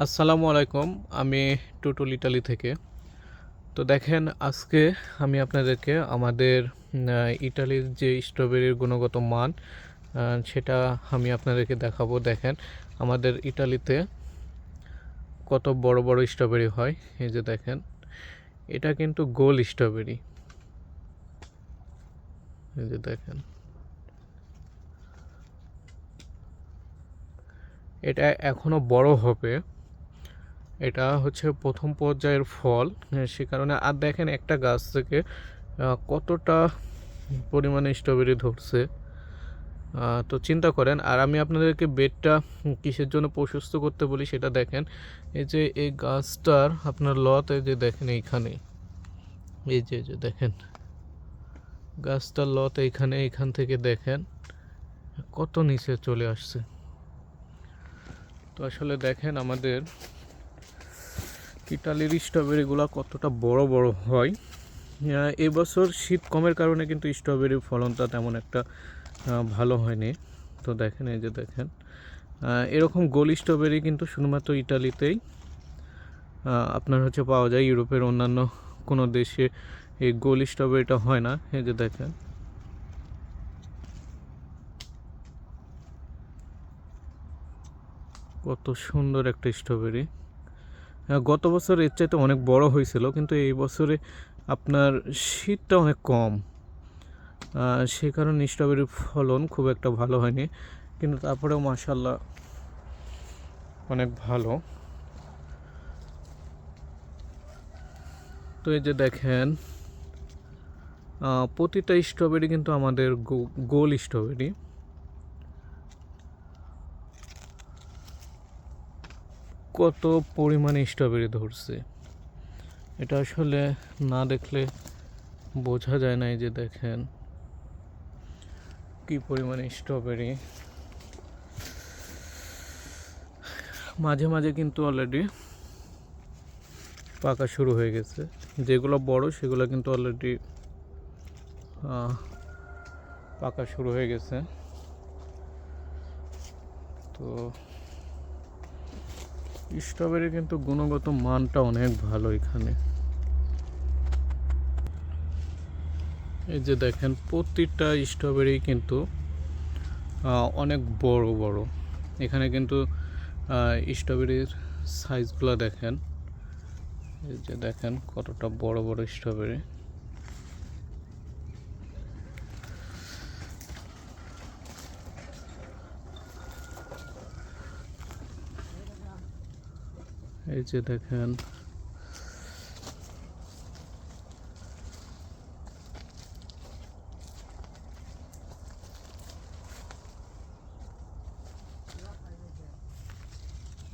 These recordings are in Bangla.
আসসালামু আলাইকুম। আমি টুটুল ইটালি থেকে। তো দেখেন আজকে আমি আপনাদেরকে আমাদের ইটালির যে স্ট্রবেরির গুণগত মান সেটা আমি আপনাদেরকে দেখাবো। দেখেন আমাদের ইটালিতে কত বড় বড় স্ট্রবেরি হয়। এই যে দেখেন এটা কিন্তু গোল স্ট্রবেরি। এই যে দেখেন এটা এখনো বড় হবে। এটা হচ্ছে প্রথম পর্যায়ের ফল। সে কারণে আর দেখেন একটা গাছ থেকে কতটা পরিমাণে স্ট্রবেরি ধরছে। তো চিন্তা করেন। আর আমি আপনাদেরকে বেডটা কিসের জন্য প্রশস্ত করতে বলি সেটা দেখেন। এই যে এই গাছটার আপনার লতে যে দেখেন এইখানে, এই যে দেখেন গাছটার লত এইখান থেকে দেখেন কত নিচে চলে আসছে। তো আসলে দেখেন আমাদের ইটালির স্ট্রবেরিগুলো কতটা বড় বড় হয়। এবছর শীত কমের কারণে কিন্তু স্ট্রবেরির ফলনটা তেমন একটা ভালো হয়নি। তো দেখেন এই যে দেখেন এরকম গোল স্ট্রবেরি কিন্তু শুধুমাত্র ইটালিতেই আপনার হচ্ছে পাওয়া যায়। ইউরোপের অন্যান্য কোনো দেশে এই গোল স্ট্রবেরিটা হয় না। এই যে দেখেন কত সুন্দর একটা স্ট্রবেরি। গত বছর এর চাইতে অনেক বড় হয়েছিল, কিন্তু এই বছরে আপনার শীতটা অনেক কম। সেই কারণে স্ট্রবেরির ফলন খুব একটা ভালো হয়নি, কিন্তু তারপরেও মাশাল্লাহ অনেক ভালো। তো এই যে দেখেন প্রতিটা স্ট্রবেরি কিন্তু আমাদের গোল স্ট্রবেরি। কত পরিমাণে স্ট্রবেরি ধরছে এটা আসলে না দেখলে বোঝা যায় না। এই যে দেখেন কি পরিমাণে স্ট্রবেরি। মাঝে মাঝে কিন্তু অলরেডি পাকা শুরু হয়ে গেছে। যেগুলো বড় সেগুলো কিন্তু অলরেডি পাকা শুরু হয়ে গেছে। তো স্ট্রবেরি কিন্তু গুণগত মানটা অনেক ভালো এখানে। এই যে দেখেন প্রতিটা স্ট্রবেরি কিন্তু অনেক বড় বড়। এখানে কিন্তু স্ট্রবেরির সাইজগুলো দেখেন। এই যে দেখেন কতটা বড় বড় স্ট্রবেরি। এই যে দেখেন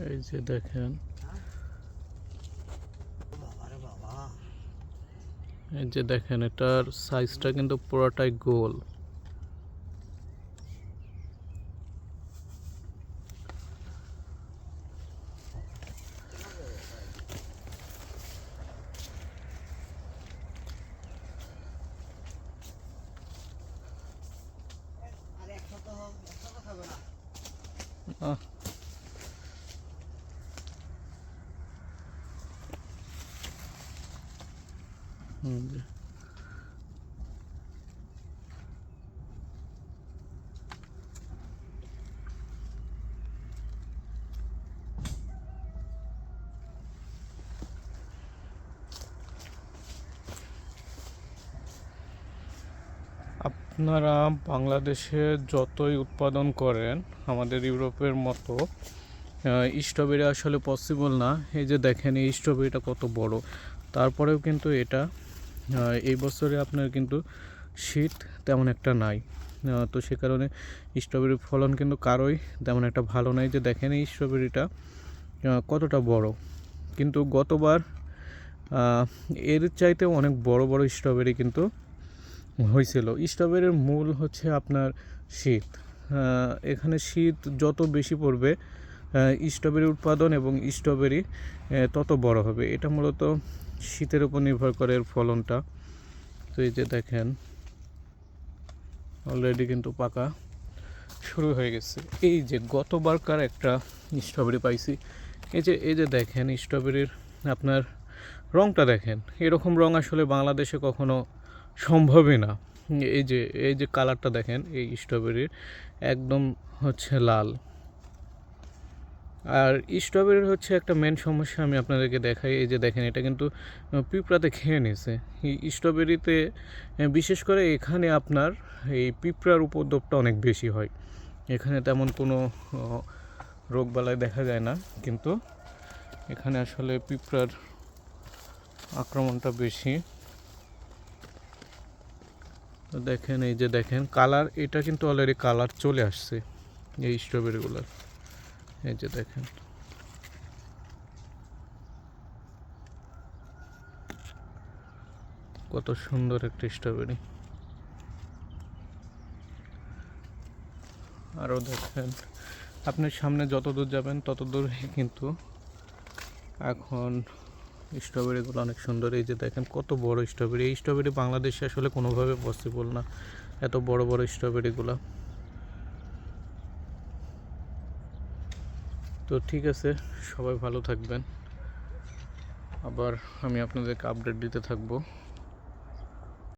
এই যে দেখেন এই যে দেখেন এটার সাইজটা কিন্তু পুরোটাই গোল। আহ আপনারা বাংলাদেশে যতই উৎপাদন করেন আমাদের ইউরোপের মতো স্ট্রবেরি আসলে পসিবল না। এই যে দেখেন এই স্ট্রবেরিটা কত বড়, তারপরেও কিন্তু এটা এই বছরে আপনার কিন্তু শীত তেমন একটা নাই। তো সে কারণে স্ট্রবেরির ফলন কিন্তু কারোই তেমন একটা ভালো নাই। যে দেখেন এই স্ট্রবেরিটা কতটা বড়, কিন্তু গতবার এর চাইতে অনেক বড় বড় স্ট্রবেরি কিন্তু হয়েছিল। স্ট্রবেরির মূল হচ্ছে আপনার শীত। এখানে শীত যত বেশি পড়বে স্ট্রবেরি উৎপাদন এবং স্ট্রবেরি তত বড় হবে। এটা মূলত শীতের উপর নির্ভর করে এর ফলনটা। তো এই যে দেখেন অলরেডি কিন্তু পাকা শুরু হয়ে গেছে। এই যে গতবারকার একটা স্ট্রবেরি পাইছি, এই যে দেখেন স্ট্রবেরির আপনার রঙটা দেখেন, এরকম রং আসলে বাংলাদেশে কখনো সম্ভবই না। এই যে কালারটা দেখেন এই স্ট্রবেরির, একদম হচ্ছে লাল। আর স্ট্রবেরির হচ্ছে একটা মেন সমস্যা আমি আপনাদেরকে দেখাই, এই যে দেখেন এটা কিন্তু পিঁপড়াতে খেয়ে নিছে। এই স্ট্রবেরিতে বিশেষ করে এখানে আপনার এই পিঁপড়ার উপদ্রবটা অনেক বেশি হয়। এখানে তেমন কোনো রোগবালাই দেখা যায় না, কিন্তু এখানে আসলে পিঁপড়ার আক্রমণটা বেশি। তো দেখেন এই যে দেখেন কালার, এটা কিন্তু অলরেডি কালার চলে আসছে এই স্ট্রবেরিগুলোর। এই যে দেখেন কত সুন্দর একটা স্ট্রবেরি। আরও দেখেন আপনি সামনে যত দূর যাবেন তত দূর কিন্তু এখন স্ট্রবেরিগুলো অনেক সুন্দর। এই যে দেখেন কত বড় স্ট্রবেরি, এই স্ট্রবেরি বাংলাদেশে আসলে কোনোভাবে পসিবল না, এত বড় বড় স্ট্রবেরিগুলো। তো ঠিক আছে, সবাই ভালো থাকবেন, আবার আমি আপনাদেরকে আপডেট দিতে থাকবো।